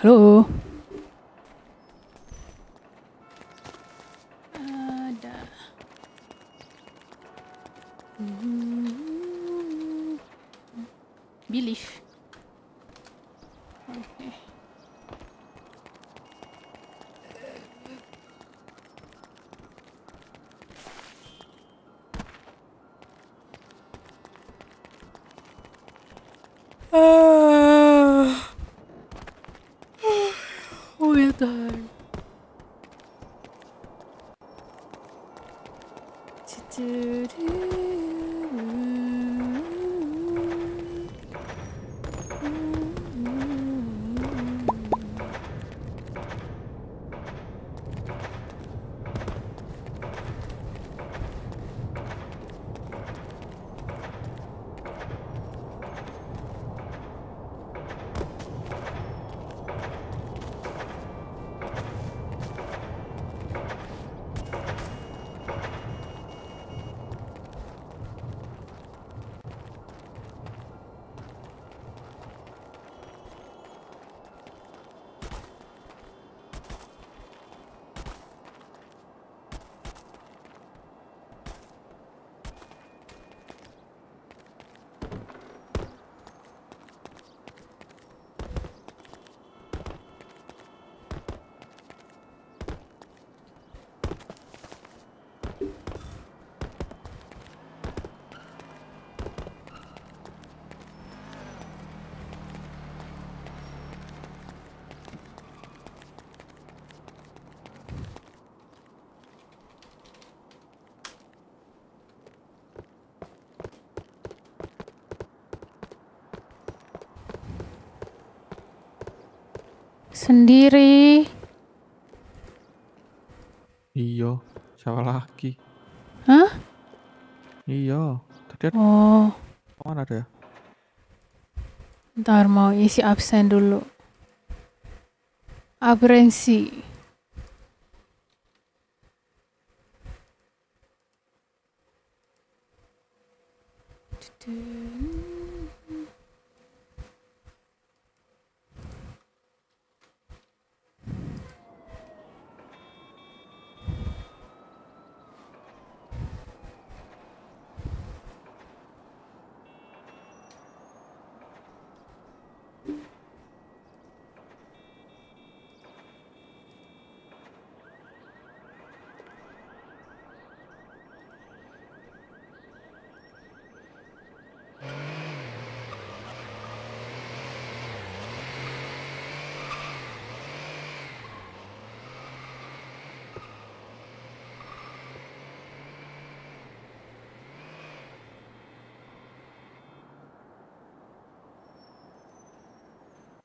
Halo. Ada. Belief. Oke. Oh ya Tuhan. Sendiri. Iya, siapa lagi? Hah? Iya, tadi ada Oh, mana ada ya? ntar mau isi absen dulu. Absensi.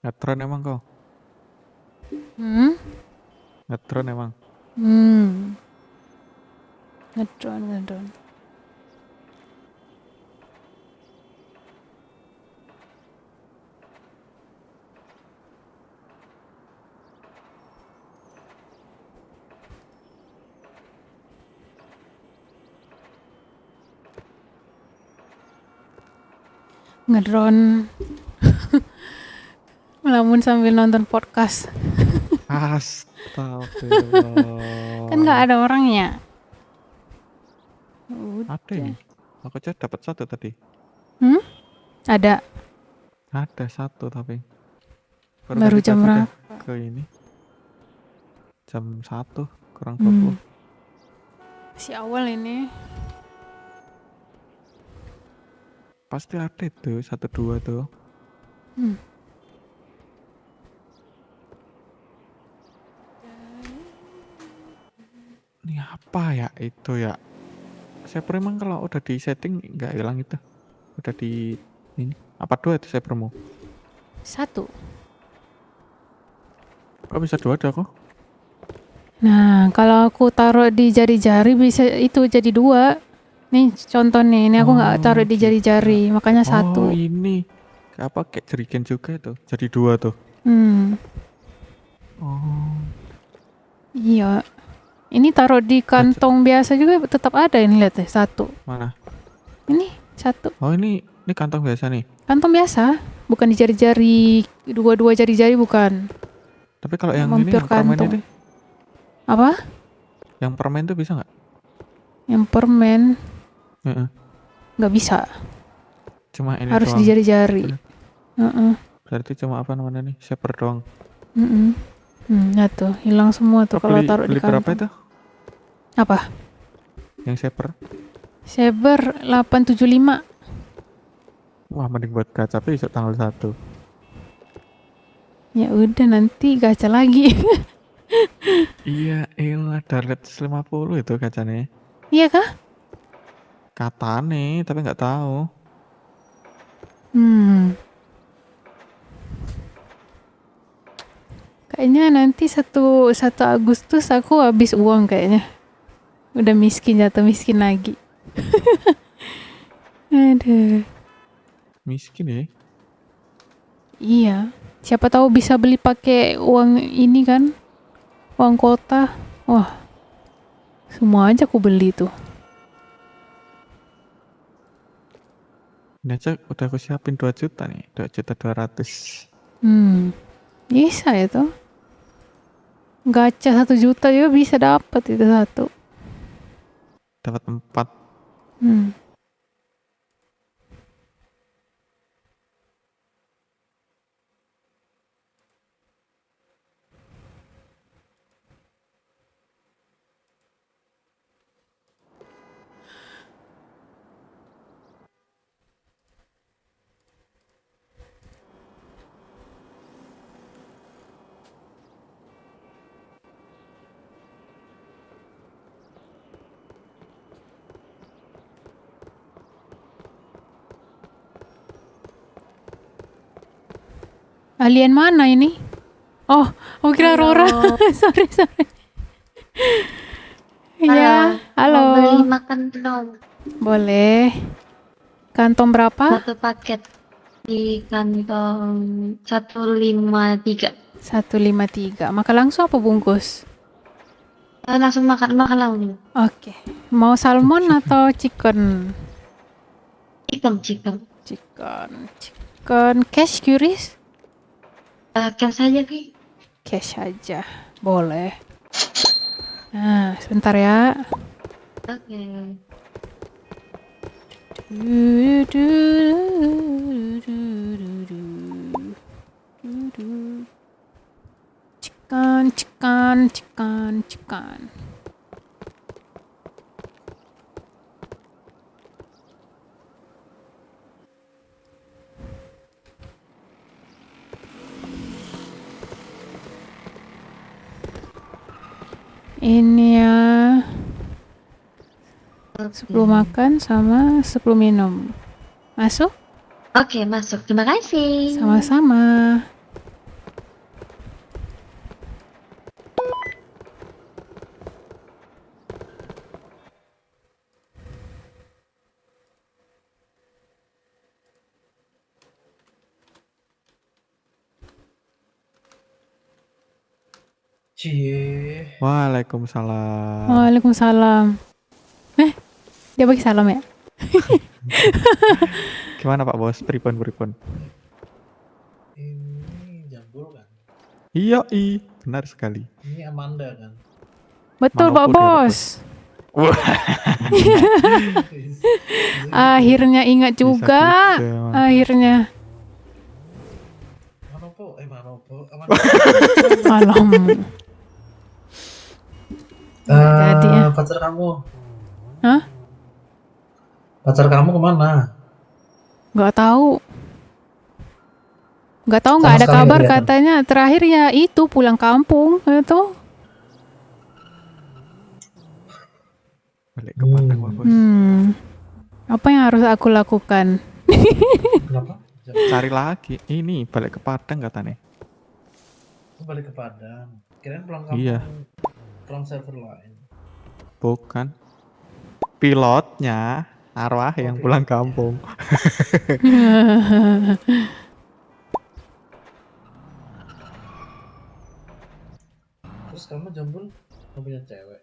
Ngetren emang kau? Hmm? Ngetren emang? Ngedron. Ngedron. Melamun sambil nonton podcast. Astagfirullah. Kan nggak ada orangnya. Ada ini. Aku cek dapat satu tadi. Ada. Ada satu tapi. Baru jam tadi berapa? ke ini. Jam 1 kurang 20. Si awal ini. Pasti ada tuh 1-2 tuh. Ini apa ya itu ya? Saya emang kalau udah di setting nggak hilang itu. Udah di ini. Apa 2 itu saya promo? 1. Kok bisa 2 ada kok? Nah, kalau aku taruh di jari-jari bisa itu jadi 2. Nih contoh nih, ini aku nggak taruh di jari-jari, makanya 1. Oh ini. Apa kayak jerigen juga itu. Jadi 2 tuh. Oh. Iya. Ini taruh di kantong biasa juga tetap ada ini, lihat deh, 1. Mana? Ini 1. Oh ini kantong biasa nih. Kantong biasa, bukan di jari-jari, 2 jari-jari bukan. Tapi kalau yang ini mampir yang permen kantung. itu, Apa? yang permen tuh bisa nggak? Yang permen Heeh. nggak bisa, Cuma ini harus di doang. jari-jari. Berarti cuma apa namanya nih? Shaper doang. Nah tuh hilang semua tuh Lo kalau beli taruh di beli berapa kantong. itu? Apa? Yang shaper? Saber 875. Wah, mending buat gacha besok tanggal 1. Ya udah nanti gacha lagi. Iya, elah Darlet 50 itu gacanya. Iya kah? Katane, tapi nggak tahu. Kayaknya nanti 1 Agustus aku habis uang kayaknya. Udah miskin, jatuh miskin lagi. Aduh. Miskin ya. Iya. Siapa tahu bisa beli pakai uang ini kan? Uang kota. Wah, semua aja aku beli tuh. Ini aja udah aku siapin 2 juta nih. 2.200.000. Bisa ya tuh. Gacha 1 juta juga bisa dapat itu satu. Dapat 4. Alien mana ini? Oh, aku kira Rora. sorry. Iya, Mau beli halo. makan dong. Boleh. Kantong berapa? 1 paket di kantong 153. 153. Makan langsung apa bungkus? Langsung makan langsung. Oke. Mau salmon atau chicken? Chicken. Chicken. Cash curious? Cash aja Ki. Cash aja. Boleh. Nah, sebentar ya. Oke. Chicken. Ini ya 10 makan sama 10 minum. Masuk? Oke, masuk. Terima kasih. Sama-sama. Cie. Waalaikumsalam. Waalaikumsalam. Dia bagi salam ya? Gimana Pak Bos? Pripun? Ini Jambul kan? Iya, benar sekali. Ini Amanda kan? Betul Pak Manopo dia, Pak Bos. Wah, Akhirnya ingat bisa juga. gitu emang. Akhirnya. Manopo. Alam. Jadi ya. Pacar kamu? Hah? Pacar kamu kemana? Nggak tahu. Nggak Sama ada sekali kabar nggak kelihatan? katanya. Terakhir ya itu pulang kampung itu. Balik ke Padang Pak Bos. Apa yang harus aku lakukan? Kenapa? Cari lagi. Ini balik ke Padang katanya. Balik ke Padang. Kirain pulang kampung. Iya. Pulang server lain. Bukan. Pilotnya arwah yang pulang kampung. Terus kamu Jambul gak punya cewek?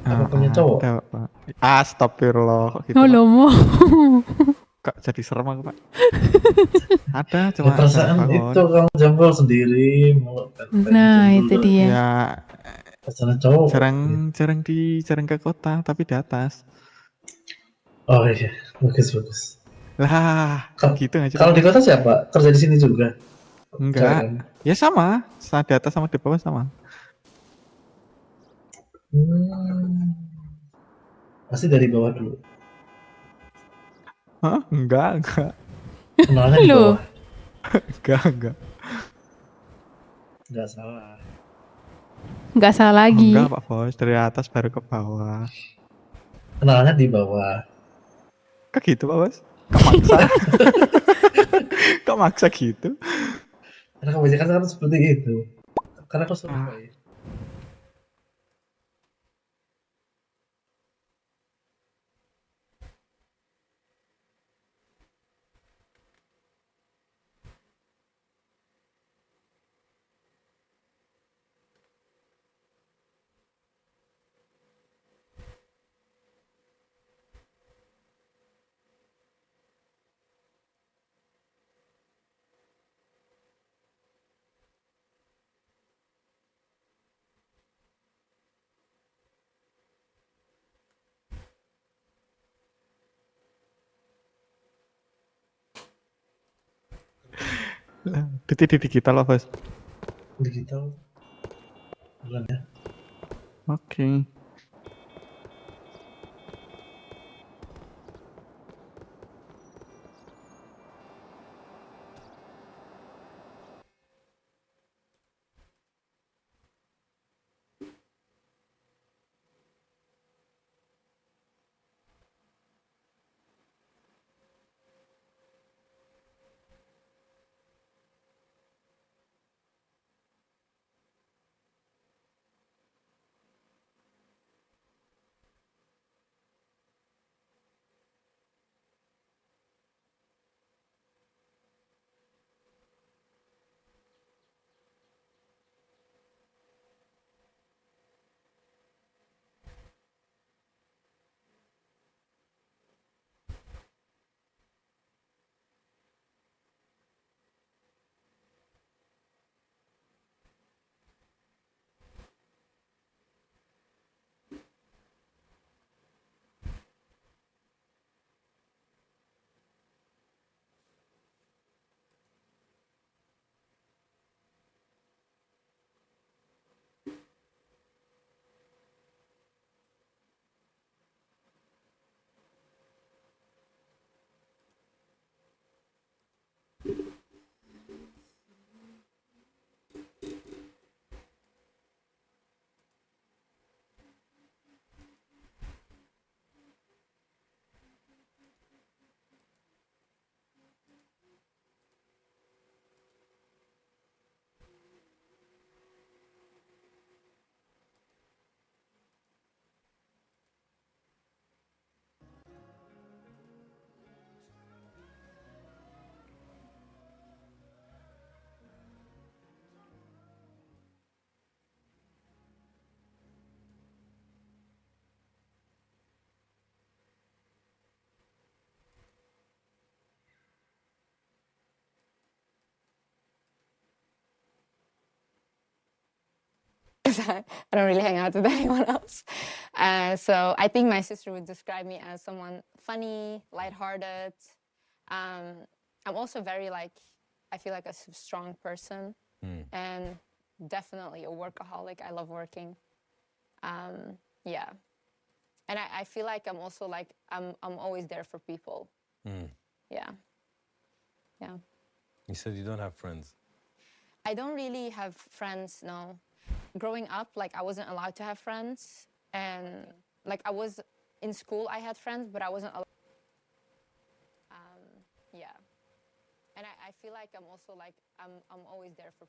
Apa punya cowok? Ada, Pak. Astagfirullah. Kok gitu, Oh Pak? lomo. Kok jadi serem aku, Pak. Ada Ya, cuma perasaan bangun. itu kamu jambol sendiri mau Nah, itu dia. Ya pasangan cowok. jarang ke kota tapi di atas. Oh iya, bagus. Lah, gitu aja Pak Kalau di Bos. kota siapa? Kerja di sini juga? Cewek Enggak. kamu? Ya sama, di atas sama di bawah sama. Hmm, pasti dari bawah dulu. Hah? Enggak. Kenalannya di Loh, bawah. Enggak. Nggak salah. nggak salah Oh, lagi. enggak Pak Bos, dari atas baru ke bawah. Kenalannya di bawah. Kok gitu Pak Bos? Kok maksa? Kok maksa gitu? Karena kebanyakan kan seperti itu. Karena aku Ah, survei. di digital Pak Bos. Digital bulan ya. Oke. I don't really hang out with anyone else. So I think my sister would describe me as someone funny, lighthearted. I'm also very I feel like a strong person, and definitely a workaholic. I love working. Yeah, and I feel like I'm also I'm always there for people. Yeah. You said you don't have friends. I don't really have friends, no. Growing up, I wasn't allowed to have friends, and I was in school, I had friends, but I wasn't allowed. Yeah, and I feel like I'm also I'm always there for.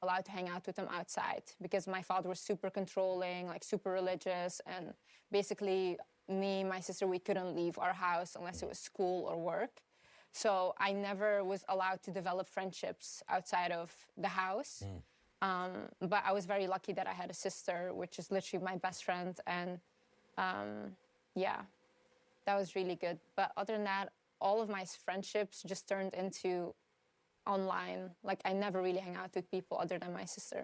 allowed to hang out with them outside because my father was super controlling, like super religious, and basically me, my sister, we couldn't leave our house unless it was school or work. So I never was allowed to develop friendships outside of the house. But I was very lucky that I had a sister, which is literally my best friend. And yeah, that was really good. But other than that, all of my friendships just turned into online. Like I never really hang out with people other than my sister.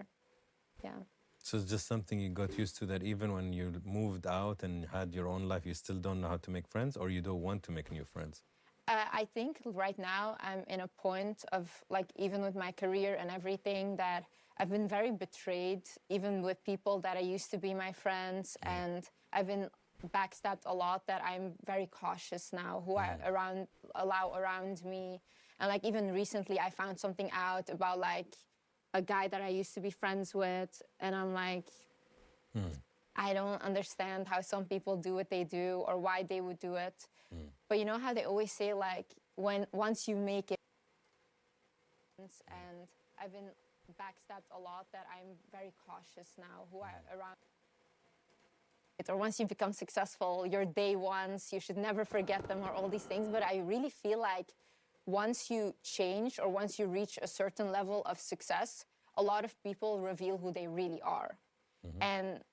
Yeah. So it's just something you got used to, that even when you moved out and had your own life, you still don't know how to make friends, or you don't want to make new friends? I think right now I'm in a point of, like, even with my career and everything, that I've been very betrayed, even with people that I used to be my friends, and I've been backstabbed a lot, that I'm very cautious now who I allow around me. And like even recently I found something out about like a guy that I used to be friends with, and I'm like, I don't understand how some people do what they do or why they would do it. But you know how they always say, like, once you make it, and I've been backstabbed a lot, that I'm very cautious now who I around. Or once you become successful, your day ones, you should never forget them, or all these things. But I really feel like once you change or once you reach a certain level of success, a lot of people reveal who they really are. And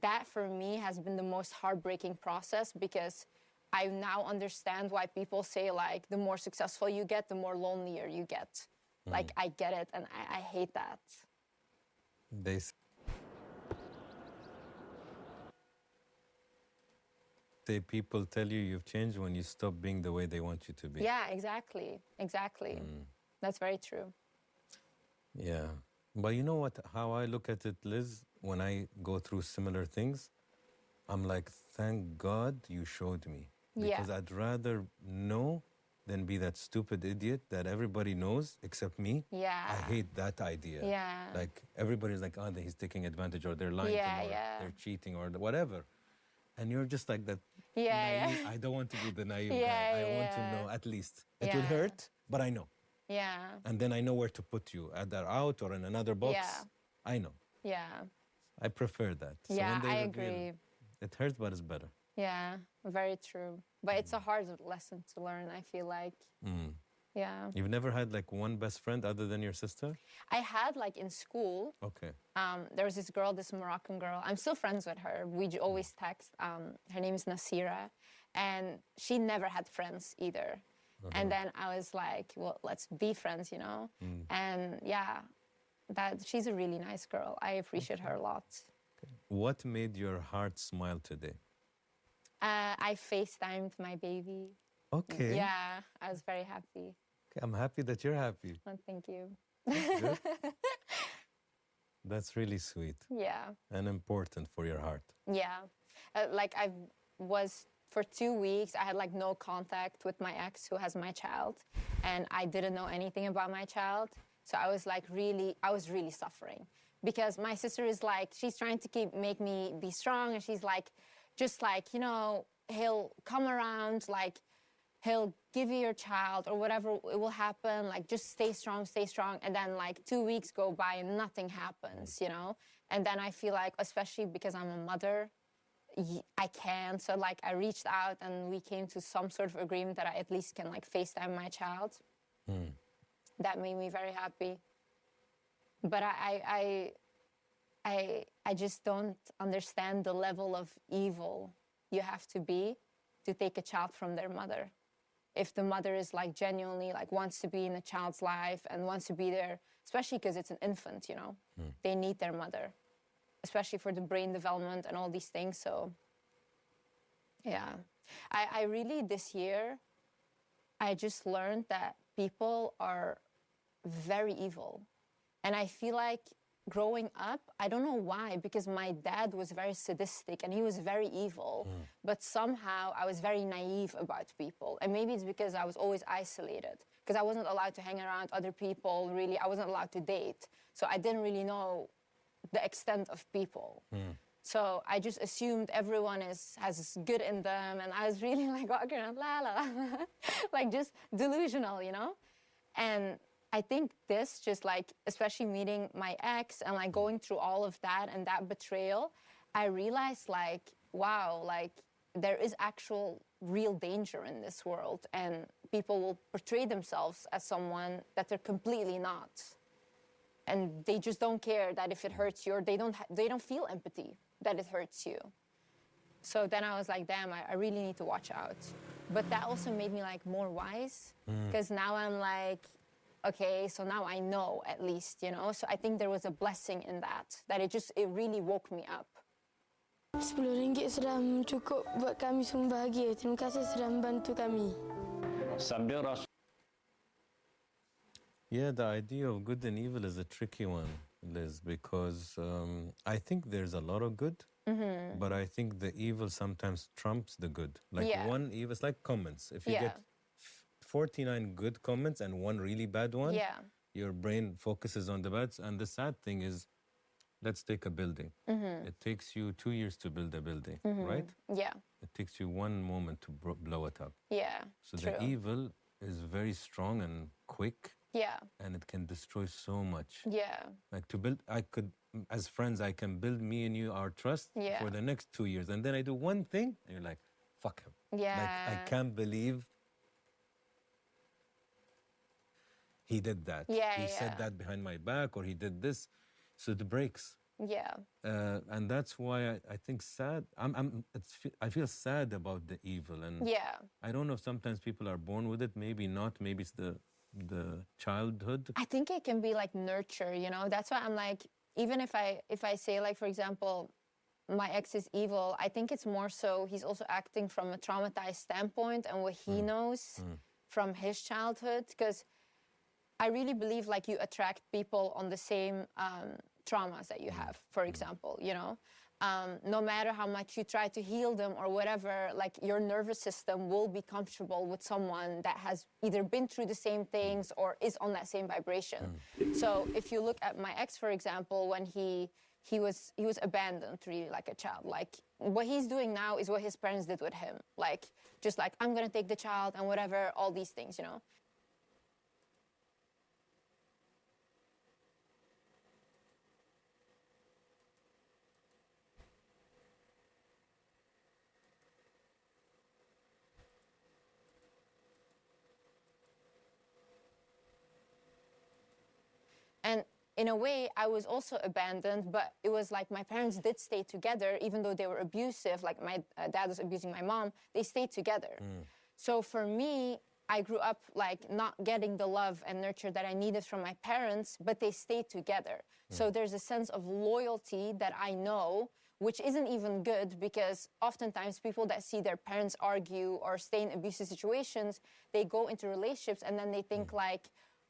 that for me has been the most heartbreaking process, because I now understand why people say, like, the more successful you get, the more lonelier you get. Like, I get it, and I hate that. They say people tell you you've changed when you stop being the way they want you to be. Yeah, exactly. Exactly. That's very true. Yeah. But you know what, how I look at it, Liz, when I go through similar things, I'm like, thank God you showed me. Because I'd rather know than be that stupid idiot that everybody knows except me. Yeah. I hate that idea. Yeah. Like, everybody's like, oh, he's taking advantage, or they're lying to me, or they're cheating, or whatever. And you're just like that naive. I don't want to be the naive guy. I want to know at least. It will hurt, but I know. Yeah. And then I know where to put you, either out or in another box. Yeah. I know. Yeah. I prefer that. So Yeah, when they I reveal, agree. it hurts, but it's better. Yeah, very true. But it's a hard lesson to learn, I feel like. Yeah. You've never had like one best friend other than your sister? I had, like, in school, Okay. there was this girl, this Moroccan girl. I'm still friends with her. We always text. Her name is Nasira. And she never had friends either. And then I was like, well, let's be friends, you know? And yeah, she's a really nice girl. I appreciate her a lot. What made your heart smile today? I FaceTimed my baby. Okay. Yeah, I was very happy. Okay, I'm happy that you're happy. Well, thank you. Good. That's really sweet Yeah. and important for your heart. Yeah. Like, for 2 weeks, I had, like, no contact with my ex who has my child. And I didn't know anything about my child. So I was, like, I was really suffering. Because my sister is, like, she's trying to make me be strong. And she's, like, just, like, you know, he'll come around, like, he'll give you your child or whatever, it will happen. Like, just stay strong, stay strong. And then, like, 2 weeks go by and nothing happens, you know? And then I feel like, especially because I'm a mother, I can't. So, like, I reached out and we came to some sort of agreement that I at least can, like, FaceTime my child. That made me very happy. But I just don't understand the level of evil you have to be to take a child from their mother. If the mother is, like, genuinely, like, wants to be in a child's life and wants to be there, especially because it's an infant, you know, they need their mother, especially for the brain development and all these things. So, yeah, I really, this year, I just learned that people are very evil. And I feel like growing up, I don't know why, because my dad was very sadistic and he was very evil. But somehow I was very naive about people. And maybe it's because I was always isolated, because I wasn't allowed to hang around other people, really. I wasn't allowed to date. So I didn't really know the extent of people. So I just assumed everyone has good in them. And I was really, like, walking around, la, la, la, like, just delusional, you know? And I think this just like, especially meeting my ex and like going through all of that and that betrayal, I realized like, wow, like there is actual real danger in this world, and people will portray themselves as someone that they're completely not. And they just don't care that if it hurts you, or they don't feel empathy that it hurts you. So then I was like, damn, I really need to watch out. But that also made me like more wise, because now I'm like, okay, so now I know at least, you know. So I think there was a blessing in that it really woke me up. RM10 sudah cukup buat kami semua bahagia. Terima kasih sudah membantu kami. Yeah, the idea of good and evil is a tricky one, Liz, because I think there's a lot of good, but I think the evil sometimes trumps the good. Like one evil, it's like comments. If you get 49 good comments and one really bad one, your brain focuses on the bad. And the sad thing is, let's take a building. It takes you 2 years to build a building, right? Yeah. It takes you one moment to blow it up. Yeah. So true. the evil is very strong and quick. Yeah. And it can destroy so much. Yeah. Like to build, as friends, I can build me and you our trust for the next 2 years. And then I do one thing and you're like, fuck him. Yeah. Like, I can't believe he did that. Yeah, he said that behind my back, or he did this. So it breaks. Yeah. And that's why I think sad. I feel sad about the evil, and I don't know if sometimes people are born with it. Maybe not. Maybe it's the childhood. I think it can be like nurture, you know. That's why I'm like, even if I say like, for example, my ex is evil, I think it's more so he's also acting from a traumatized standpoint and what he knows from his childhood. Because I really believe like you attract people on the same traumas that you have, for example, you know. No matter how much you try to heal them or whatever, like your nervous system will be comfortable with someone that has either been through the same things or is on that same vibration. So if you look at my ex, for example, when he was abandoned really like a child, like what he's doing now is what his parents did with him, like just like, I'm gonna take the child and whatever, all these things, you know. And in a way, I was also abandoned, but it was like my parents did stay together, even though they were abusive, like my dad was abusing my mom, they stayed together. So for me, I grew up like not getting the love and nurture that I needed from my parents, but they stayed together. So there's a sense of loyalty that I know, which isn't even good, because oftentimes people that see their parents argue or stay in abusive situations, they go into relationships and then they think like,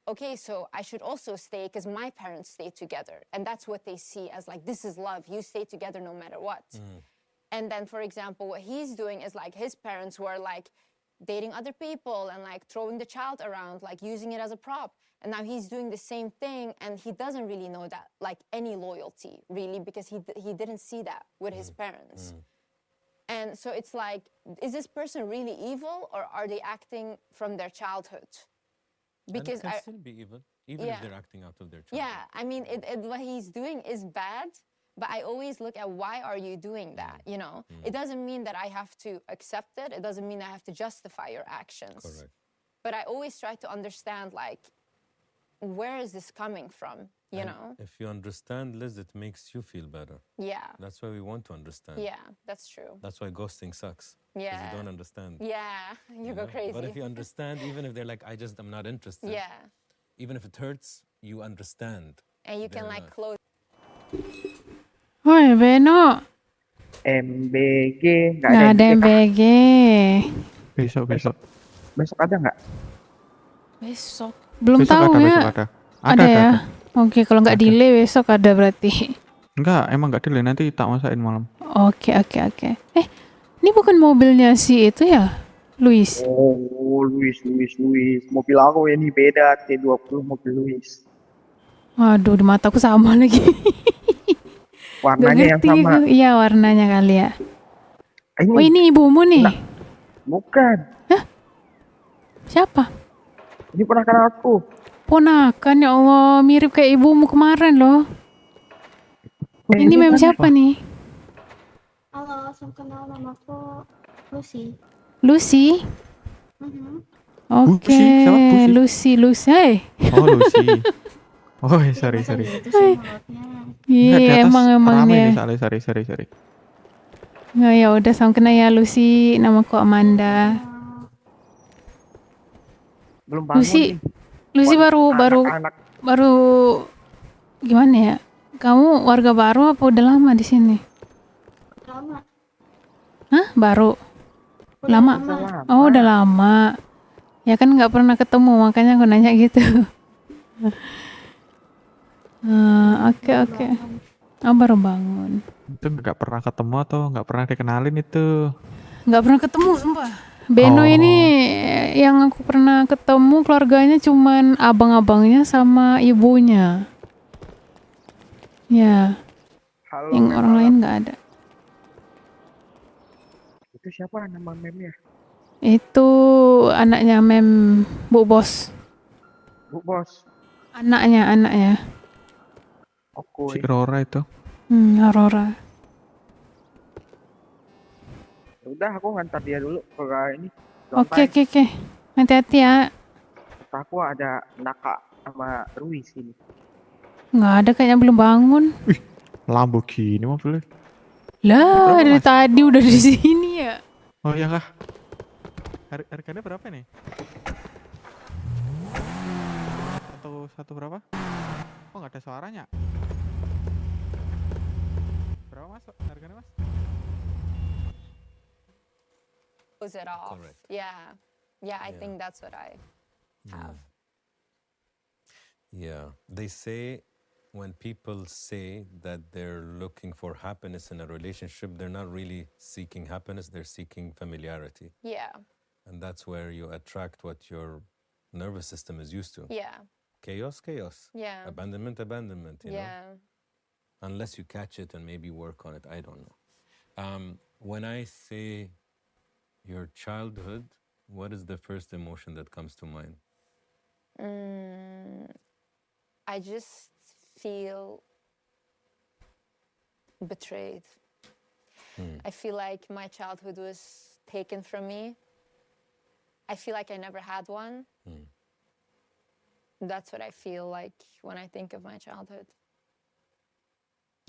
okay, so I should also stay because my parents stayed together. And that's what they see as like, this is love. You stay together no matter what. And then, for example, what he's doing is like his parents were like dating other people and like throwing the child around, like using it as a prop. And now he's doing the same thing, and he doesn't really know that, like any loyalty really, because he didn't see that with his parents. And so it's like, is this person really evil, or are they acting from their childhood? Because and it can still be evil, even if they're acting out of their childhood. Yeah, I mean, what he's doing is bad, but I always look at why are you doing that, you know? It doesn't mean that I have to accept it. It doesn't mean I have to justify your actions. Correct. But I always try to understand, like, where is this coming from, you know? If you understand, Liz, it makes you feel better. Yeah. That's why we want to understand. Yeah, that's true. That's why ghosting sucks. Yeah. Because you don't understand. Yeah, you go crazy. But if you understand, even if they're like, I'm not interested. Yeah. Even if it hurts, you understand. And you can like close. Hoi, Beno. MBG Nggak ada MBG. Besok. Besok ada nggak? Besok. Belum Besok tahu ada, ya. besok ada Ya. Oke, kalau nggak delay besok ada berarti. Enggak, emang nggak delay, nanti tak masain malam. Oke. Ini bukan mobilnya si itu ya? Luis. Oh, Luis. Mobil aku ini beda, T20 mobil Luis. Waduh, di mataku sama lagi. Warnanya yang sama. Iya, warnanya kali ya. Ini, oh, ini ibumu nih? Nah, bukan. Hah? Siapa? Ini ponakan aku. Ponakan, ya Allah, mirip kayak ibumu kemarin loh. Ini mem siapa nih? Halo, salam kenal, namaku Lucy. Lucy? Oke, Busi, siapa? Busi. Lucy. Hey. Oh, Lucy. Oh, Tidak sorry. gitu sih mulutnya. Enggak, di Iya, atas emang rame nih, dia. sorry. Nggak, ya udah, salam kenal ya Lucy. Namaku Amanda. Belum bangun nih. Lucy Anak-anak. baru gimana ya? Kamu warga baru apa udah lama di sini? Lama. Hah? Baru? Udah Lama? lama. Oh, udah lama. Ya kan nggak pernah ketemu, makanya aku nanya gitu. Oke. Oh, baru bangun. Itu nggak pernah ketemu atau nggak pernah dikenalin itu? Nggak pernah ketemu, sumpah. Beno ini yang aku pernah ketemu keluarganya cuman abang-abangnya sama ibunya. Ya, Halo, yang orang lain nggak ada. Itu siapa nama memnya? Itu anaknya Mem Bu Bos. Bu Bos. Anaknya. Si Rora itu. Aurora. Udah, aku ngantar dia dulu ke ini. Oke. Hati-hati ya. Aku ada Naka sama Rui sini. Nggak ada, kayaknya belum bangun. Wih, Lamborghini mobilnya. Lah, dari tadi udah di sini ya. Oh iya kah? Harganya berapa nih? Satu berapa? Oh, nggak ada suaranya. Berapa mas? Harganya mas? Close it off. Correct. Yeah, I think that's what I have. Yeah, they say when people say that they're looking for happiness in a relationship, they're not really seeking happiness, they're seeking familiarity. Yeah. And that's where you attract what your nervous system is used to. Yeah. Chaos. Yeah. Abandonment, you know? Unless you catch it and maybe work on it, I don't know. When I say your childhood, what is the first emotion that comes to mind? I just feel betrayed. I feel like my childhood was taken from me. I feel like I never had one. That's what I feel like when I think of my childhood.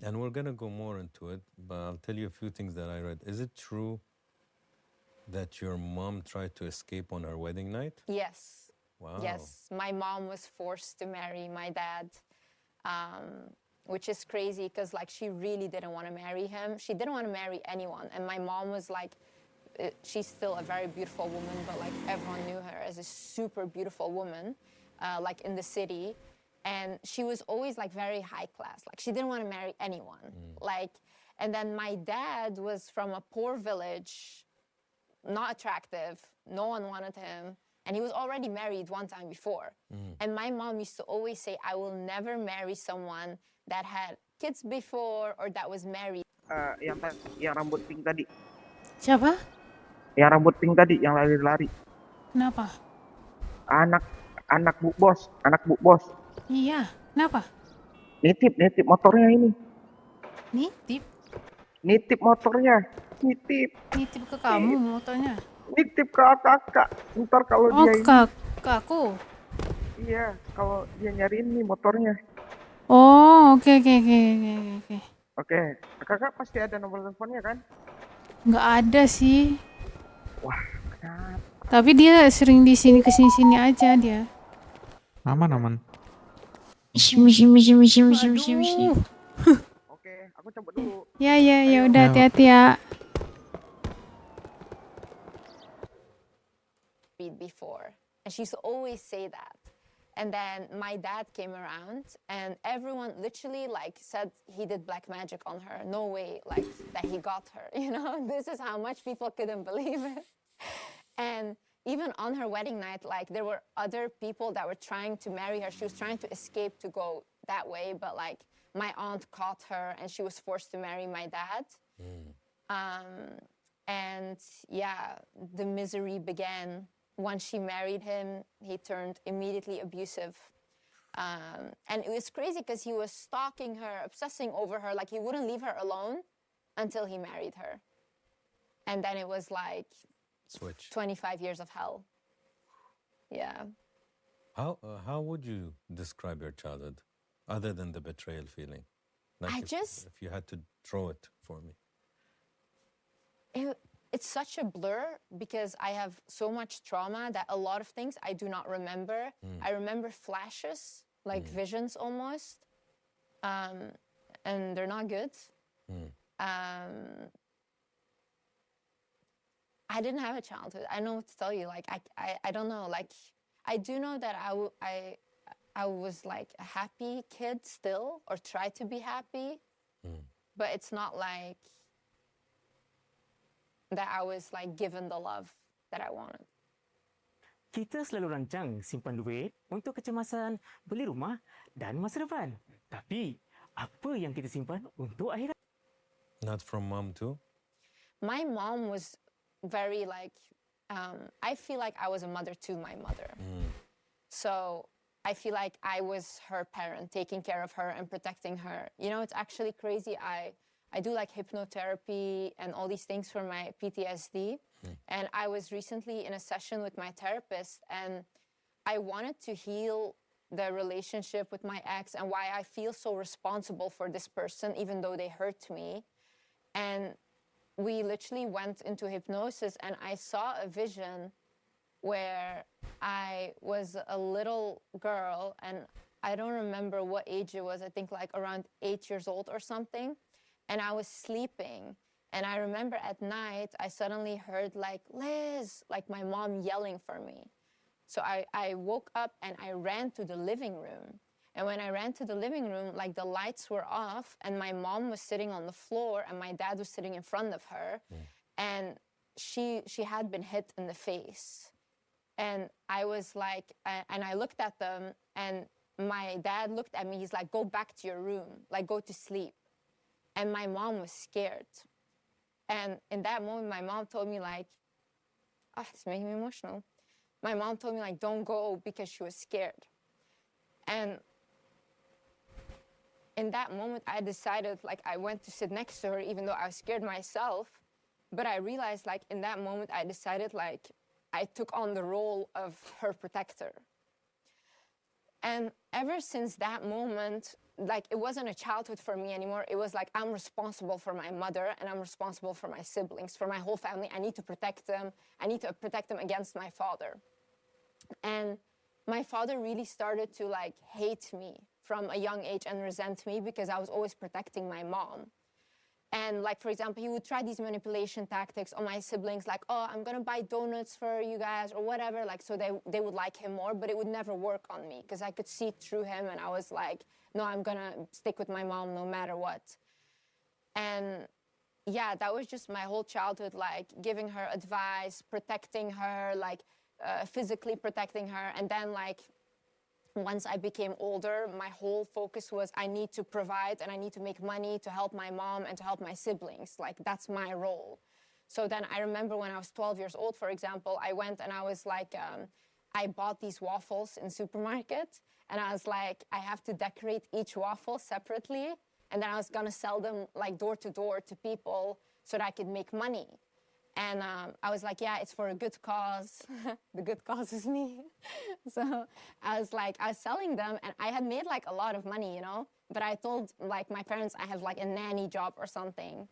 And we're gonna go more into it, but I'll tell you a few things that I read. Is it true that your mom tried to escape on her wedding night? Yes. Wow. Yes, my mom was forced to marry my dad, which is crazy because like she really didn't want to marry him. She didn't want to marry anyone. And my mom was like, she's still a very beautiful woman, but like everyone knew her as a super beautiful woman, like in the city. And she was always like very high class. Like she didn't want to marry anyone. And then my dad was from a poor village, not attractive. No one wanted him. And he was already married one time before. And my mom used to always say, I will never marry someone that had kids before or that was married. Yang rambut pink tadi. Siapa? Yang rambut pink tadi, yang lari-lari. Kenapa? Anak Bu Bos. Iya, kenapa? Nitip motornya ini. Nitip Motornya. ke kamu motornya? Nitip ke kakak. Ntar kalau dia ini. Ke aku? Iya, kalau dia nyariin nih motornya. Oh, oke. Oke, kakak pasti ada nomor teleponnya kan? Nggak ada sih. Wah, kenapa? Tapi dia sering di sini kesini aja dia. Aman. Aduh. Oke, aku coba dulu. Ya udah, hati-hati ya. Before. And she used to always say that. And then my dad came around and everyone literally like said he did black magic on her. No way like that he got her, you know? This is how much people couldn't believe it. And even on her wedding night, like there were other people that were trying to marry her. She was trying to escape to go that way, but like my aunt caught her and she was forced to marry my dad. And yeah, the misery began. Once she married him, he turned immediately abusive. And it was crazy because he was stalking her, obsessing over her, like he wouldn't leave her alone until he married her. And then it was like Switch. 25 years of hell. Yeah. How would you describe your childhood, other than the betrayal feeling? Like if you had to draw it for me. It's such a blur because I have so much trauma that a lot of things I do not remember. I remember flashes, like visions almost, and they're not good. I didn't have a childhood. I don't know what to tell you. Like I don't know. Like I do know that I was like a happy kid still, or tried to be happy, but it's not like that I was like given the love that I wanted. Kita selalu rancang simpan duit untuk kecemasan, beli rumah dan masa depan. Tapi apa yang kita simpan untuk akhirat? Not from mom too? My mom was very like, I feel like I was a mother to my mother. So I feel like I was her parent, taking care of her and protecting her. You know, it's actually crazy. I do like hypnotherapy and all these things for my PTSD. And I was recently in a session with my therapist, and I wanted to heal the relationship with my ex and why I feel so responsible for this person, even though they hurt me. And we literally went into hypnosis, and I saw a vision where I was a little girl, and I don't remember what age it was. I think like around 8 years old or something. And I was sleeping. And I remember at night, I suddenly heard like, Liz, like my mom yelling for me. So I woke up and I ran to the living room. And when I ran to the living room, like the lights were off and my mom was sitting on the floor and my dad was sitting in front of her. And she had been hit in the face. And I was like, and I looked at them, and my dad looked at me. He's like, go back to your room, like go to sleep. And my mom was scared. And in that moment, my mom told me like, it's making me emotional. My mom told me like, don't go, because she was scared. And in that moment, I decided, like, I went to sit next to her, even though I was scared myself. But I realized, like, in that moment, I decided, like, I took on the role of her protector. And ever since that moment, like, it wasn't a childhood for me anymore. It was like, I'm responsible for my mother and I'm responsible for my siblings, for my whole family. I need to protect them. I need to protect them against my father. And my father really started to like hate me from a young age and resent me because I was always protecting my mom. And like, for example, he would try these manipulation tactics on my siblings, like, oh, I'm gonna buy donuts for you guys or whatever, like, so they would like him more, but it would never work on me because I could see through him and I was like, no, I'm gonna stick with my mom no matter what. And yeah, that was just my whole childhood, like giving her advice, protecting her, like physically protecting her. And then like, once I became older, my whole focus was I need to provide and I need to make money to help my mom and to help my siblings. Like, that's my role. So then I remember when I was 12 years old, for example, I went and I was like, I bought these waffles in supermarket. And I was like, I have to decorate each waffle separately. And then I was gonna sell them like door to door to people so that I could make money. And I was like, yeah, it's for a good cause. The good cause is me. So I was like, I was selling them and I had made like a lot of money, you know? But I told like my parents I have like a nanny job or something.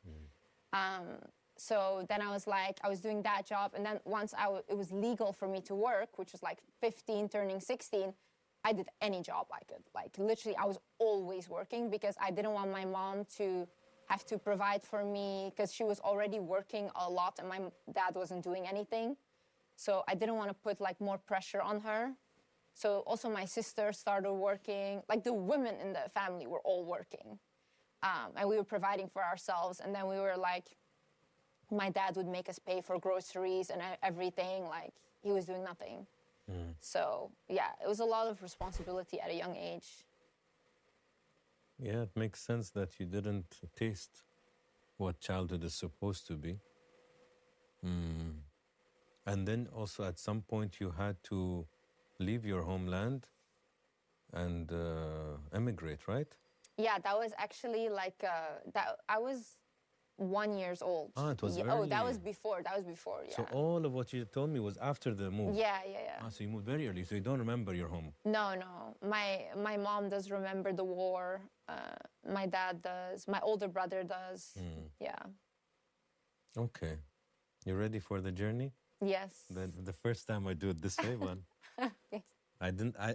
So then I was like, I was doing that job. And then once it was legal for me to work, which was like 15, turning 16, I did any job I could. Like literally, I was always working because I didn't want my mom to have to provide for me because she was already working a lot and my dad wasn't doing anything. So I didn't want to put like more pressure on her. So also my sister started working, like the women in the family were all working. And we were providing for ourselves. And then we were like, my dad would make us pay for groceries and everything. Like he was doing nothing. So yeah, it was a lot of responsibility at a young age. Yeah, it makes sense that you didn't taste what childhood is supposed to be. And then also at some point you had to leave your homeland and emigrate, right? Yeah, that was actually like that. I was 1 year old. Ah, it was Oh, that was early. before. That was before. Yeah. So all of what you told me was after the move. Yeah, yeah, yeah. Ah, so you moved very early, so you don't remember your home. No, no. My mom does remember the war. My dad does. My older brother does. Yeah. Okay. You ready for the journey? Yes. The first time I do it this way, but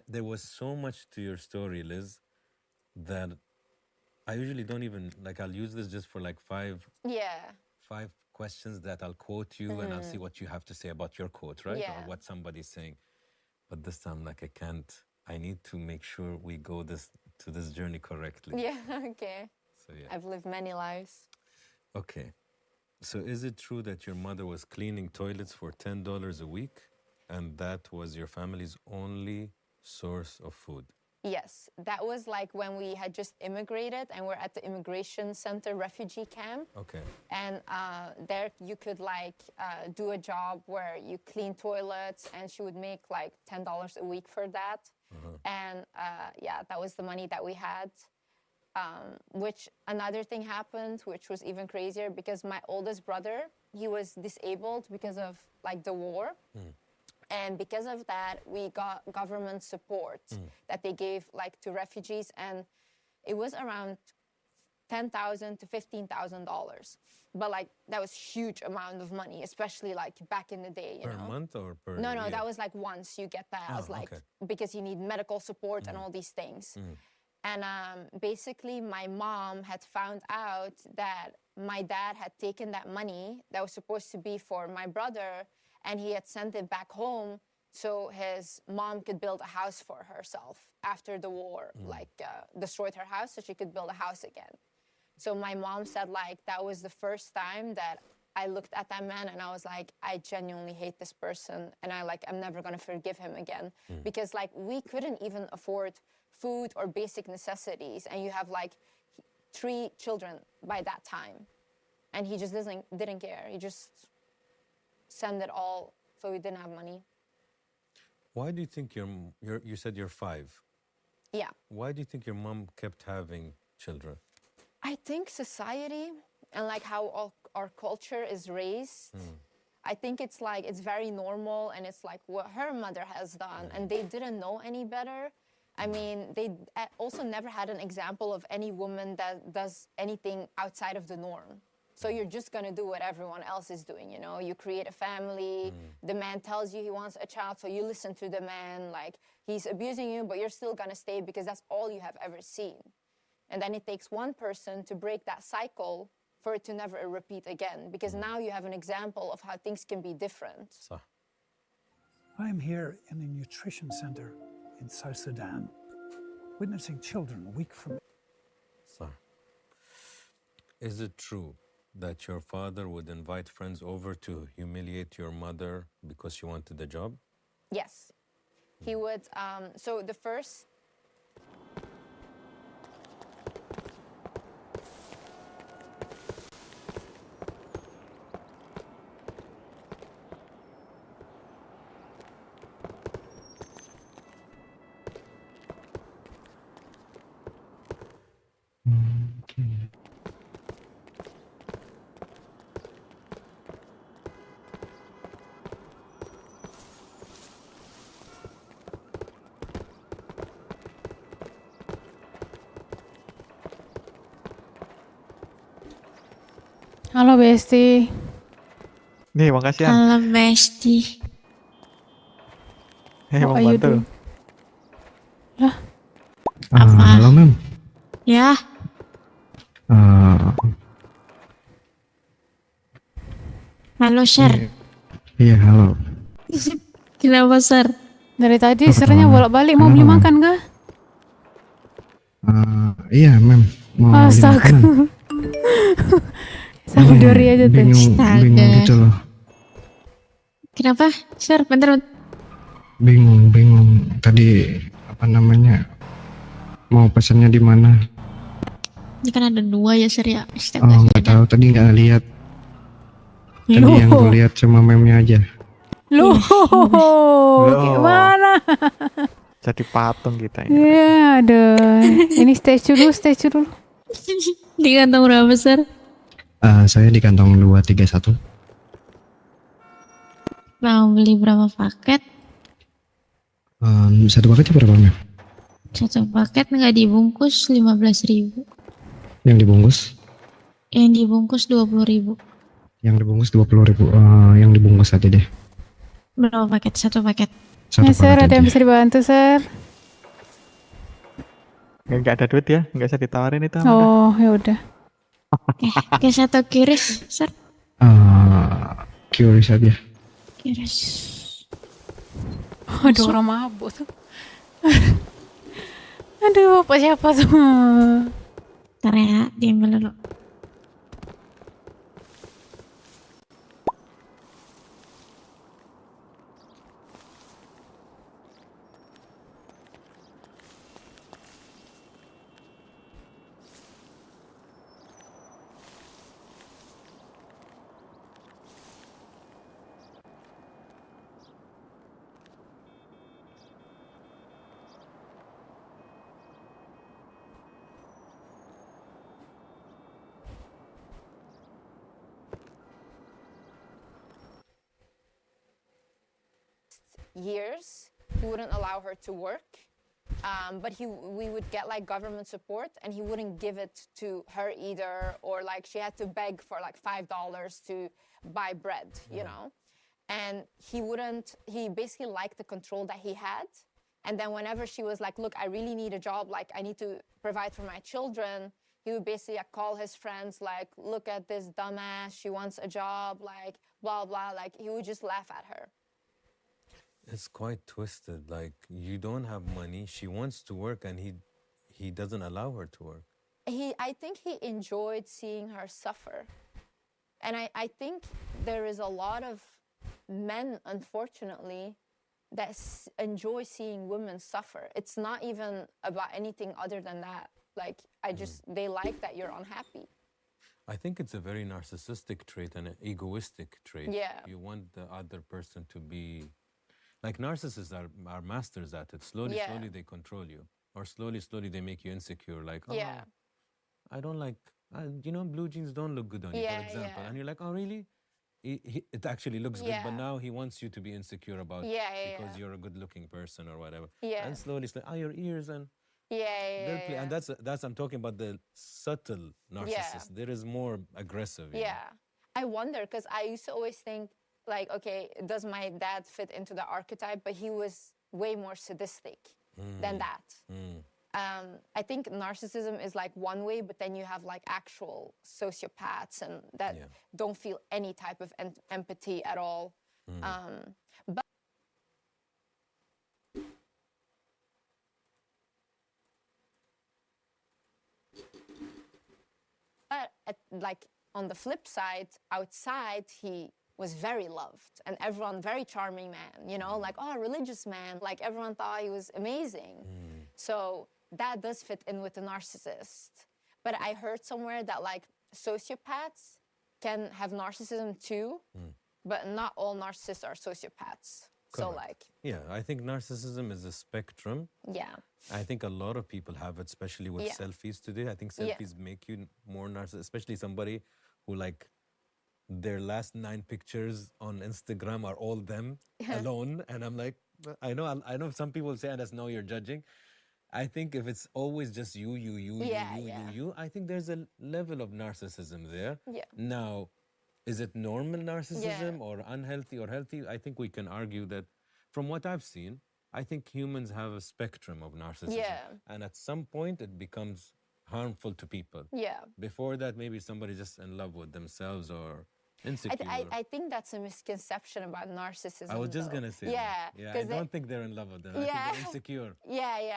there was so much to your story, Liz, that I usually don't even, like, I'll use this just for like five questions that I'll quote you and I'll see what you have to say about your quote, right? Yeah. Or what somebody's saying. But this time, like, I need to make sure we go to this journey correctly. Yeah, okay. So yeah. I've lived many lives. Okay. So is it true that your mother was cleaning toilets for $10 a week and that was your family's only source of food? Yes, that was like when we had just immigrated and we're at the immigration center refugee camp. Okay. And there you could like do a job where you clean toilets, and she would make like $10 a week for that. And yeah, that was the money that we had. Which another thing happened, which was even crazier, because my oldest brother, he was disabled because of like the war. And because of that, we got government support that they gave like to refugees, and it was around $10,000 to $15,000. But like that was huge amount of money, especially like back in the day. You Per know? month or per No, year? that was like once you get that. I was like, okay. because you need medical support and all these things. And basically, my mom had found out that my dad had taken that money that was supposed to be for my brother, and he had sent it back home so his mom could build a house for herself after the war, like destroyed her house so she could build a house again. So my mom said like that was the first time that I looked at that man and I was like, I genuinely hate this person, and I'm never gonna forgive him again. Because like we couldn't even afford food or basic necessities, and you have like 3 children by that time, and he just didn't care. He just sent it all, so we didn't have money. Why do you think you said you're 5? Yeah. Why do you think your mom kept having children? I think society and like how our culture is raised, I think it's like it's very normal, and it's like what her mother has done, and they didn't know any better. I mean, they also never had an example of any woman that does anything outside of the norm. So you're just gonna do what everyone else is doing, you know? You create a family, the man tells you he wants a child, so you listen to the man, like he's abusing you, but you're still gonna stay because that's all you have ever seen. And then it takes one person to break that cycle for it to never repeat again, because now you have an example of how things can be different. I'm here in a nutrition center in South Sudan, witnessing children weak from... Is it true that your father would invite friends over to humiliate your mother because she wanted a job? Yes. He would, so the first... Halo Besti. Nih, makasih ya. Halo Besti. Mau ayo bantu. dulu. Lah. Apa? Halo, Mem. Ya, halo Sher. Iya, halo. Kenapa Sher? Dari tadi Apa sernya kabar? bolak-balik mau beli Kenapa, Mem? makan kah? Iya, Mem. Mau beli Astaga. makanan. Sama Dori aja tuh. Bingung gitu loh. Kenapa Sher? Bentar. Bingung. Tadi apa namanya? Mau pesannya di mana? Ini kan ada 2 ya Sher ya. Oh, nggak tahu. Tadi nggak lihat. Tadi yang gue lihat cuma memnya aja. Loh, gimana? Jadi patung kita ini. Iya, ada. Ini statue dulu. Di kantong berapa, Sir? Saya di kantong 231. Mau beli berapa paket? Satu paketnya berapa, Mem? Satu paket nggak dibungkus 15.000. Yang dibungkus? Yang dibungkus 20.000. Yang dibungkus 20.000. Yang dibungkus aja deh. Berapa paket? Satu paket. Ya, Sir, ada yang bisa dibantu, Sir? Nggak ada duit ya, nggak bisa ditawarin itu. Oh, ya udah. Oke, satu kiris, Sir. Curious aja. Kiris. Aduh, orang mabuk tuh. Aduh, apa siapa tuh? Ntar ya, diambil dulu. Years, he wouldn't allow her to work, but we would get like government support, and he wouldn't give it to her either, or like she had to beg for like $5 to buy bread, you know. And he basically liked the control that he had. And then whenever she was like, look, I really need a job, like I need to provide for my children, he would basically call his friends like, look at this dumbass, she wants a job, like blah blah, like he would just laugh at her. It's quite twisted. Like, you don't have money, she wants to work, and he doesn't allow her to work. I think he enjoyed seeing her suffer. And I think there is a lot of men, unfortunately, that enjoy seeing women suffer. It's not even about anything other than that. Like, they like that you're unhappy. I think it's a very narcissistic trait and an egoistic trait. Yeah. You want the other person to be... Like, narcissists are masters at it. Slowly, slowly they control you. Or slowly, slowly they make you insecure. Like, oh, I don't like... blue jeans don't look good on you, for example. And you're like, oh, really? It actually looks good, but now he wants you to be insecure about because you're a good-looking person or whatever. And slowly, your ears and... And that's I'm talking about the subtle narcissist. There is more aggressive. I wonder, because I used to always think, like, okay, does my dad fit into the archetype? But he was way more sadistic than that. I think narcissism is like one way, but then you have like actual sociopaths and that don't feel any type of empathy at all. But like on the flip side, outside he was very loved and everyone, very charming man, you know, like, oh, religious man, like everyone thought he was amazing. So that does fit in with the narcissist. But I heard somewhere that like sociopaths can have narcissism too, but not all narcissists are sociopaths. So like... Yeah, I think narcissism is a spectrum. Yeah. I think a lot of people have it, especially with selfies today. I think selfies make you more narcissistic, especially somebody who like their last 9 pictures on Instagram are all them alone. And I'm like, I know some people say, and that's no, you're judging. I think if it's always just you, I think there's a level of narcissism there. Now, is it normal narcissism or unhealthy or healthy? I think we can argue that from what I've seen, I think humans have a spectrum of narcissism. And at some point, it becomes harmful to people. Before that, maybe somebody's just in love with themselves or insecure. I think that's a misconception about narcissism. I was just going to say that. Yeah, I don't think they're in love with them. I think they're insecure.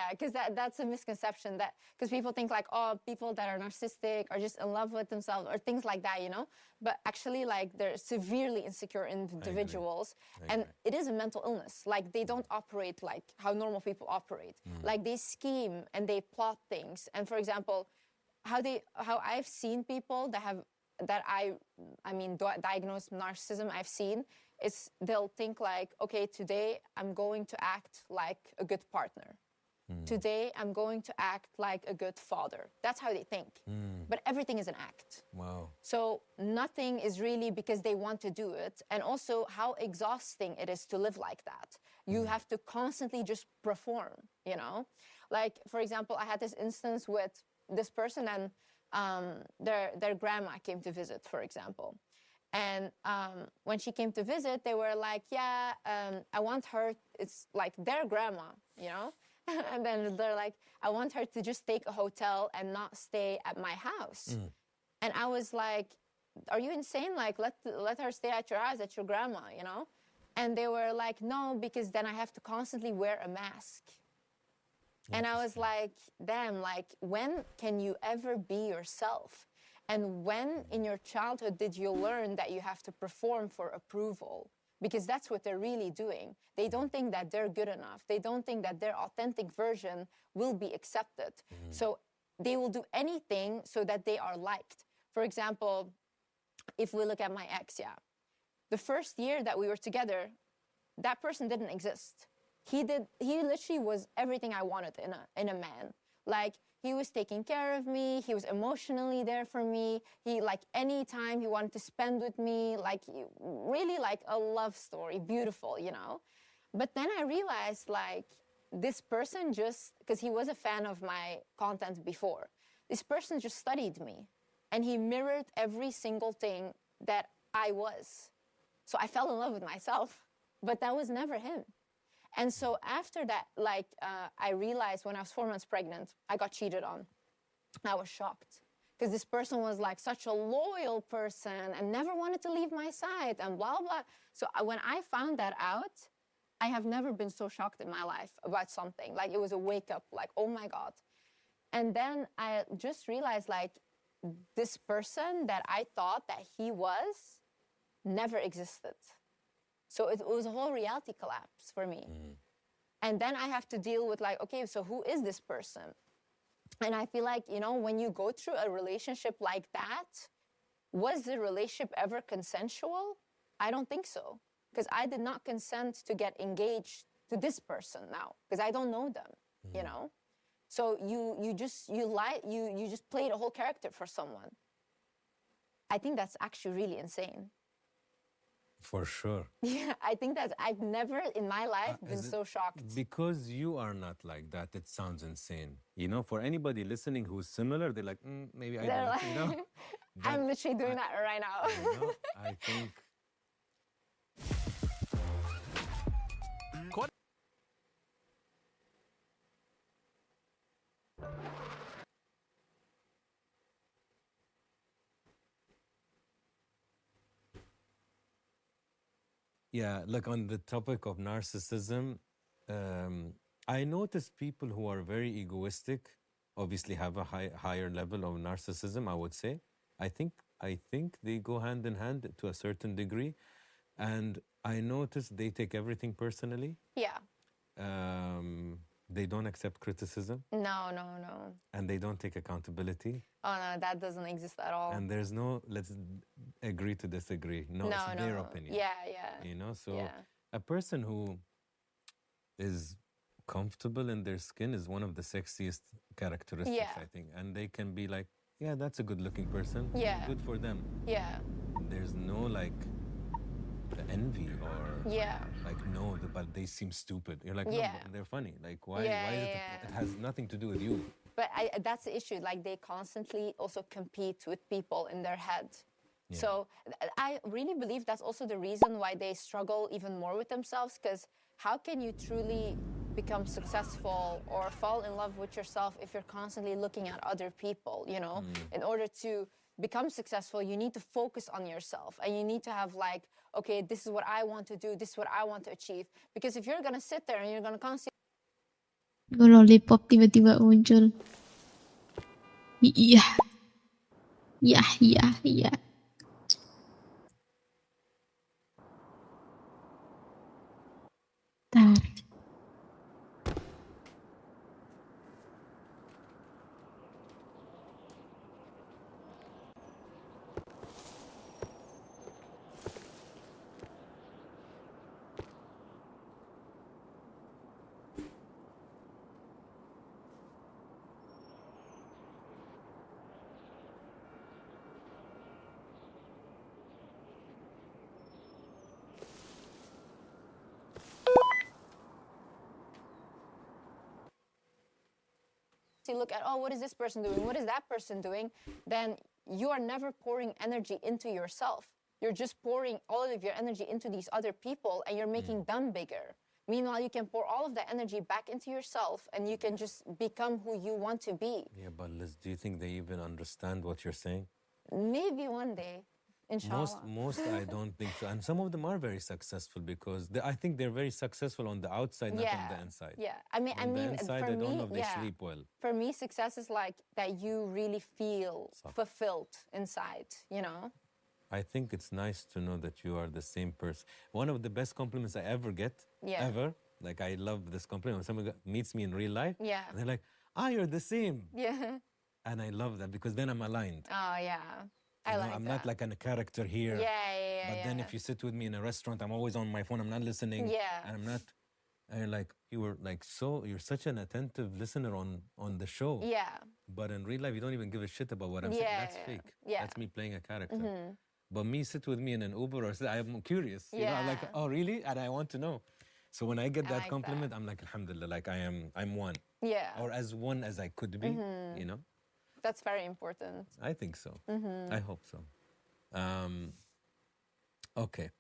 Because that's a misconception, that because people think like, oh, people that are narcissistic are just in love with themselves or things like that, you know? But actually, like, they're severely insecure individuals. And it is a mental illness. Like, they don't operate like how normal people operate. Like, they scheme and they plot things. And for example, how I've seen people that have... that I mean, diagnosed narcissism, I've seen, they'll think like, okay, today I'm going to act like a good partner. Today I'm going to act like a good father. That's how they think. But everything is an act. Wow. So nothing is really because they want to do it. And also how exhausting it is to live like that. You have to constantly just perform, you know? Like, for example, I had this instance with this person and their grandma came to visit, for example. And when she came to visit, they were like, yeah, I want her, it's like their grandma, you know? And then they're like, I want her to just take a hotel and not stay at my house. And I was like, are you insane? Like, let her stay at your house, at your grandma, you know? And they were like, no, because then I have to constantly wear a mask. And I was like, damn, like, when can you ever be yourself? And when in your childhood did you learn that you have to perform for approval? Because that's what they're really doing. They don't think that they're good enough. They don't think that their authentic version will be accepted. So they will do anything so that they are liked. For example, if we look at my ex, the first year that we were together, that person didn't exist. He literally was everything I wanted in a man. Like, he was taking care of me. He was emotionally there for me. He, like, any time he wanted to spend with me, like, really like a love story, beautiful, you know? But then I realized, like, this person just, because he was a fan of my content before, this person just studied me. And he mirrored every single thing that I was. So I fell in love with myself, but that was never him. And so after that, like, I realized when I was 4 months pregnant, I got cheated on. I was shocked because this person was like such a loyal person and never wanted to leave my side and blah, blah. So when I found that out, I have never been so shocked in my life about something. Like, it was a wake up, like, oh my God. And then I just realized, like, this person that I thought that he was never existed. So it was a whole reality collapse for me. And then I have to deal with, like, okay, so who is this person? And I feel like, you know, when you go through a relationship like that, was the relationship ever consensual? I don't think so. Because I did not consent to get engaged to this person now, because I don't know them, you know? So you just played a whole character for someone. I think that's actually really insane. For sure. Yeah, I think I've never in my life been so shocked. Because you are not like that, it sounds insane. You know, for anybody listening who's similar, they're like, maybe I don't, Like, you know? I'm literally doing that right now. You know, I think... Yeah, like on the topic of narcissism, I notice people who are very egoistic obviously have a higher level of narcissism, I would say. I think they go hand in hand to a certain degree. And I notice they take everything personally. Yeah. They don't accept criticism. No. And they don't take accountability. Oh, no, that doesn't exist at all. And there's no, let's agree to disagree. No, it's their opinion. Yeah. You know, so a person who is comfortable in their skin is one of the sexiest characteristics, I think. And they can be like, yeah, that's a good looking person. Yeah. Good for them. Yeah. There's no like envy or like, no, but they seem stupid. You're like, no, but they're funny. Like, why is it? It has nothing to do with you. But that's the issue. Like, they constantly also compete with people in their head. Yeah. So I really believe that's also the reason why they struggle even more with themselves. Because how can you truly become successful or fall in love with yourself if you're constantly looking at other people, you know? In order to become successful, you need to focus on yourself. And you need to have like, okay, this is what I want to do. This is what I want to achieve. Because if you're going to sit there and you're going to constantly... Lollipop tiba-tiba muncul. Iya. Tar. you look at, oh, what is this person doing? What is that person doing? Then you are never pouring energy into yourself. You're just pouring all of your energy into these other people and you're making them bigger. Meanwhile, you can pour all of that energy back into yourself and you can just become who you want to be. Yeah, but Liz, do you think they even understand what you're saying? Maybe one day, inshallah. Most I don't think so. And some of them are very successful because I think they're very successful on the outside, not on the inside. Yeah, I mean, on the inside, I don't know if they sleep well. For me, success is like that you really feel fulfilled inside, you know? I think it's nice to know that you are the same person. One of the best compliments I ever get, ever, like I love this compliment, when someone meets me in real life, and they're like, you're the same. Yeah. And I love that because then I'm aligned. Oh, yeah. I'm not like a character here. But then if you sit with me in a restaurant, I'm always on my phone, I'm not listening. And I'm not, and you're like, you're such an attentive listener on the show. Yeah. But in real life, you don't even give a shit about what I'm saying. That's fake. That's me playing a character. But me, sit with me in an Uber or I'm curious. You know, I'm like, oh, really? And I want to know. So when I get that compliment, I'm like, alhamdulillah, like I'm one. Yeah. Or as one as I could be, you know? That's very important. I think so. I hope so. Okay.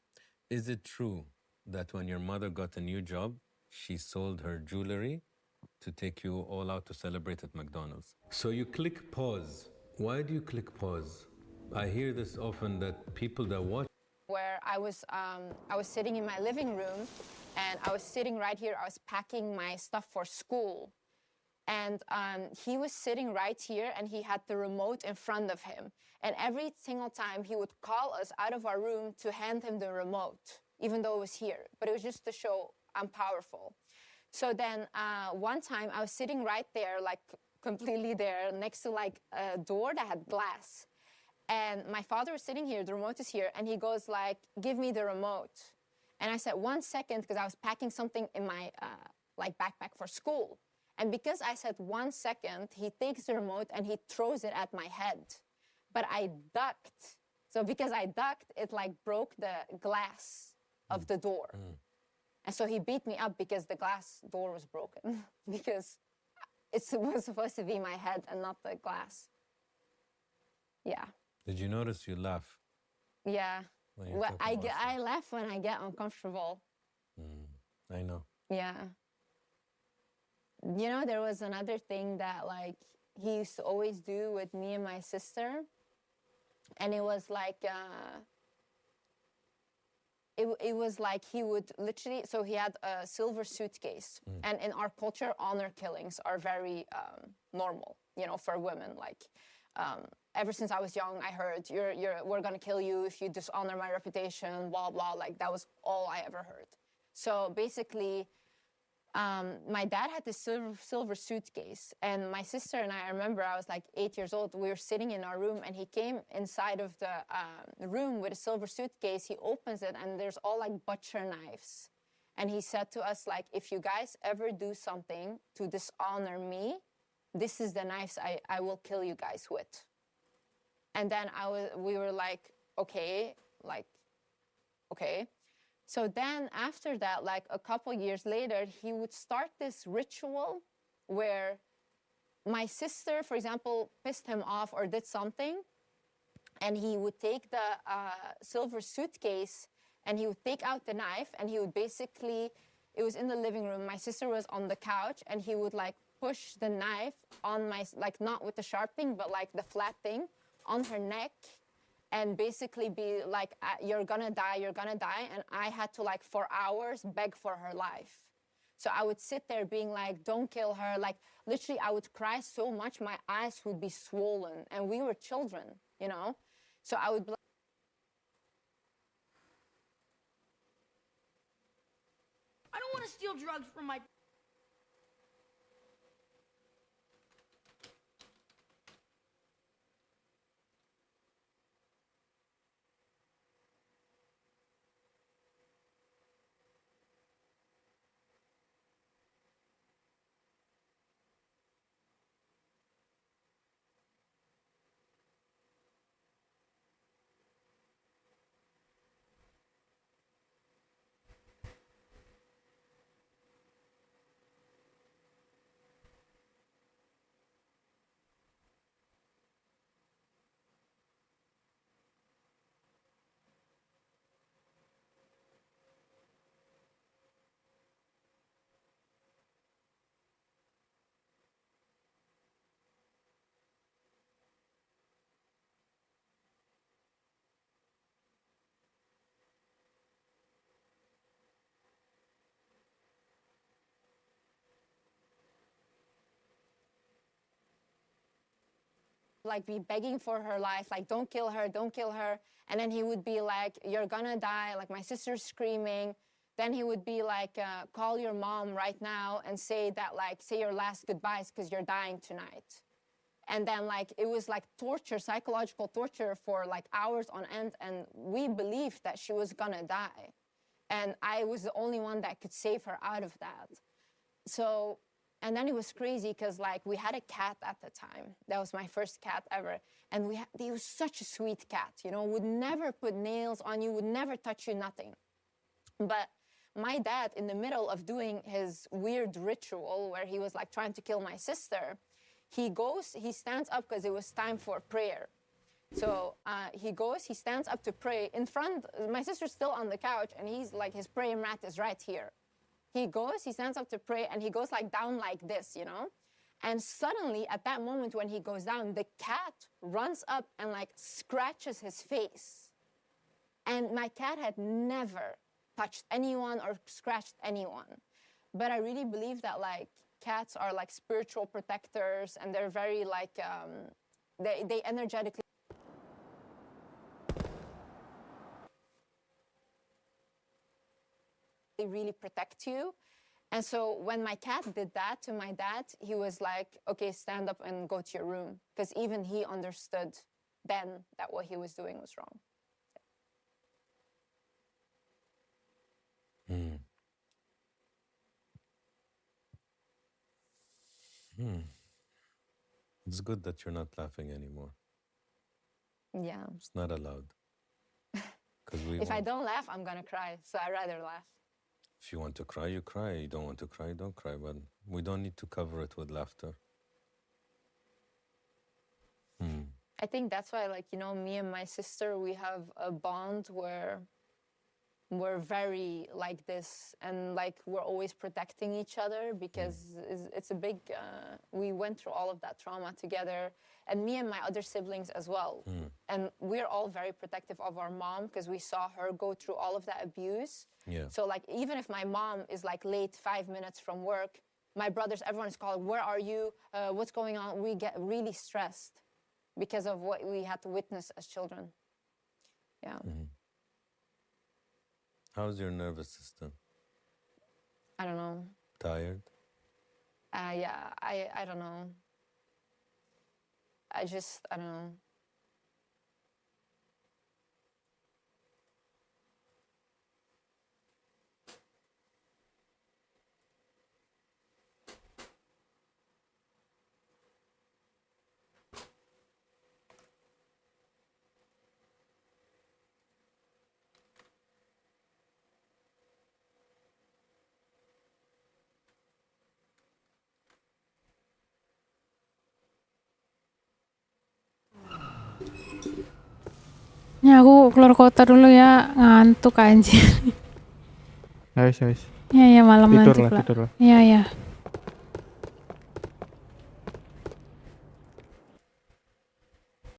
Is it true that when your mother got a new job, she sold her jewelry to take you all out to celebrate at McDonald's? So you click pause. Why do you click pause? I hear this often that people that watch. Where I was sitting in my living room and I was sitting right here. I was packing my stuff for school. And he was sitting right here and he had the remote in front of him. And every single time he would call us out of our room to hand him the remote, even though it was here. But it was just to show I'm powerful. So then one time I was sitting right there, like completely there, next to like a door that had glass. And my father was sitting here, the remote is here, and he goes like, give me the remote. And I said, 1 second, because I was packing something in my like backpack for school. And because I said 1 second, he takes the remote and he throws it at my head. But I ducked. So because I ducked, it like broke the glass of the door. And so he beat me up because the glass door was broken. Because it was supposed to be my head and not the glass. Yeah. Did you notice you laugh? Yeah. Well, I laugh when I get uncomfortable. I know. Yeah. You know, there was another thing that like he used to always do with me and my sister. And it was like, it was like he would literally, so he had a silver suitcase. And in our culture, honor killings are very normal, you know, for women. Like, ever since I was young, I heard, we're gonna kill you if you dishonor my reputation, blah, blah. Like, that was all I ever heard. So basically, my dad had this silver suitcase, and my sister and I remember I was like 8 years old. We were sitting in our room, and he came inside of the room with a silver suitcase. He opens it, and there's all like butcher knives. And he said to us, like, if you guys ever do something to dishonor me, this is the knives I will kill you guys with. And then we were like, okay. So then after that, like a couple years later, he would start this ritual where my sister, for example, pissed him off or did something, and he would take the silver suitcase and he would take out the knife and he would basically, it was in the living room, my sister was on the couch, and he would like push the knife on my, like not with the sharp thing, but like the flat thing on her neck, and basically be like, you're gonna die. And I had to like for hours beg for her life. So I would sit there being like, don't kill her. Like literally I would cry so much, my eyes would be swollen, and we were children, you know? So I would be like, I don't want to steal drugs from my... like be begging for her life, like, don't kill her, don't kill her. And then he would be like, you're gonna die, like my sister's screaming. Then he would be like, call your mom right now and say that, like, say your last goodbyes because you're dying tonight. And then like, it was like torture, psychological torture for like hours on end. And we believed that she was gonna die. And I was the only one that could save her out of that. So, and then it was crazy because like we had a cat at the time. That was my first cat ever. And he was such a sweet cat, you know, would never put nails on you, would never touch you, nothing. But my dad, in the middle of doing his weird ritual where he was like trying to kill my sister, he stands up because it was time for prayer. So he stands up to pray in front, my sister's still on the couch and he's like, his prayer mat is right here. He stands up to pray and he goes like down like this, you know? And suddenly at that moment when he goes down, the cat runs up and like scratches his face. And my cat had never touched anyone or scratched anyone. But I really believe that like cats are like spiritual protectors and they're very like, they energetically really protect you. And so when my cat did that to my dad, he was like, okay, stand up and go to your room. Because even he understood then that what he was doing was wrong. It's good that you're not laughing anymore. Yeah. It's not allowed. If I don't laugh, I'm gonna cry. So I'd rather laugh. If you want to cry, you cry. You don't want to cry, don't cry. But we don't need to cover it with laughter. I think that's why, like, you know, me and my sister, we have a bond where we're very like this and like we're always protecting each other because it's a big, we went through all of that trauma together, and me and my other siblings as well. And we're all very protective of our mom because we saw her go through all of that abuse. Yeah. So like, even if my mom is like late 5 minutes from work, my brothers, everyone is calling, where are you? What's going on? We get really stressed because of what we had to witness as children. Yeah. How's your nervous system? I don't know. Tired? Yeah, I don't know. I don't know. Ya aku keluar kota dulu ya, ngantuk anjir. Guys. Ya malam Tidur nanti lah, pula. tidur lah. Iya.